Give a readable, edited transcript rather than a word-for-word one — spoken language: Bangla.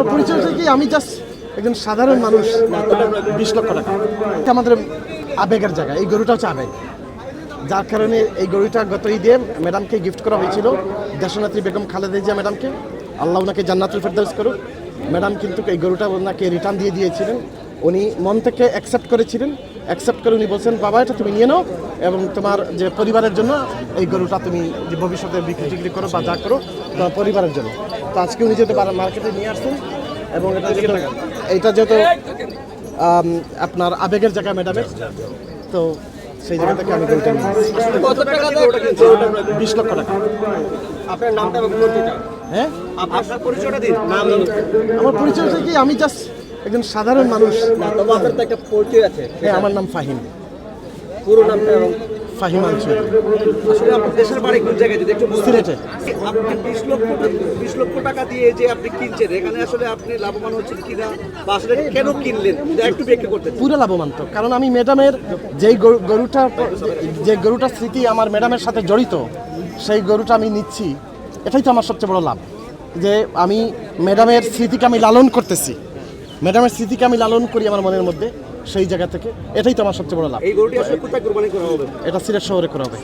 আমার পরিচয় হচ্ছে কি, আমি জাস্ট একজন সাধারণ মানুষ। 20 লক্ষ টাকা এটা আমাদের আবেগের জায়গা। এই গরুটা হচ্ছে আবেগ, যার কারণে এই গরুটা গত ঈদে ম্যাডামকে গিফট করা হয়েছিল, দেশনেত্রী বেগম খালেদা জিয়া ম্যাডামকে। আল্লাহ ওনাকে জান্নাতুল ফেরদৌস করুক। ম্যাডাম কিন্তু এই গরুটা ওনাকে রিটার্ন দিয়ে দিয়েছিলেন। উনি মন থেকে অ্যাকসেপ্ট করেছিলেন। অ্যাকসেপ্ট করে উনি বলছেন, বাবা এটা তুমি নিয়ে নাও এবং তোমার যে পরিবারের জন্য এই গরুটা তুমি যে ভবিষ্যতে বিক্রি টিক্রি করো বা যা করো তোমার পরিবারের জন্য। তো আজকে উনি যেহেতু মার্কেটে নিয়ে আসছেন এবং এটা যেহেতু আপনার আবেগের জায়গা ম্যাডামের, তো সেই জায়গা থেকে আমি গরুটা নিয়ে আসছি। 20 লক্ষ টাকা। আপনার নামটা এবং পরিচয়টা? হ্যাঁ, আপনার পরিচয়টা দিন। নাম আমার পরিচয় হচ্ছে কি, আমি জাস্ট একজন সাধারণ মানুষ। তবে আপনার তো একটা পরিচয় আছে। হ্যাঁ, আমার নাম ফাহিম, পুরো নামটা এবং ফাহিম আল চৌধুরী। আসলে আপনার দেশের বাড়ি কোন জায়গায় যদি একটু বলতেন? সিলেটে। আপনি 20 লক্ষ টাকা দিয়ে যে আপনি কিনছেন, এখানে আসলে আপনি লাভবান হচ্ছেন কিনা বা আসলে কেন কিনলেন এটা একটু ব্যাখ্যা করতেন। পুরো লাভবান তো, কারণ আমি ম্যাডামের যে গরুটার স্মৃতি আমার ম্যাডামের সাথে জড়িত, সেই গরুটা আমি নিচ্ছি। এটাই তো আমার সবচেয়ে বড় লাভ, যে আমি ম্যাডামের স্মৃতিকে আমি লালন করতেছি। ম্যাডামের স্মৃতিকে আমি লালন করি আমার মনের মধ্যে, সেই জায়গা থেকে। এটাই তো আমার সবচেয়ে বড় লাভ। এই গরুটি আসলে কোথায় কুরবানি করা হবে? এটা সিলেট শহরে করা হবে।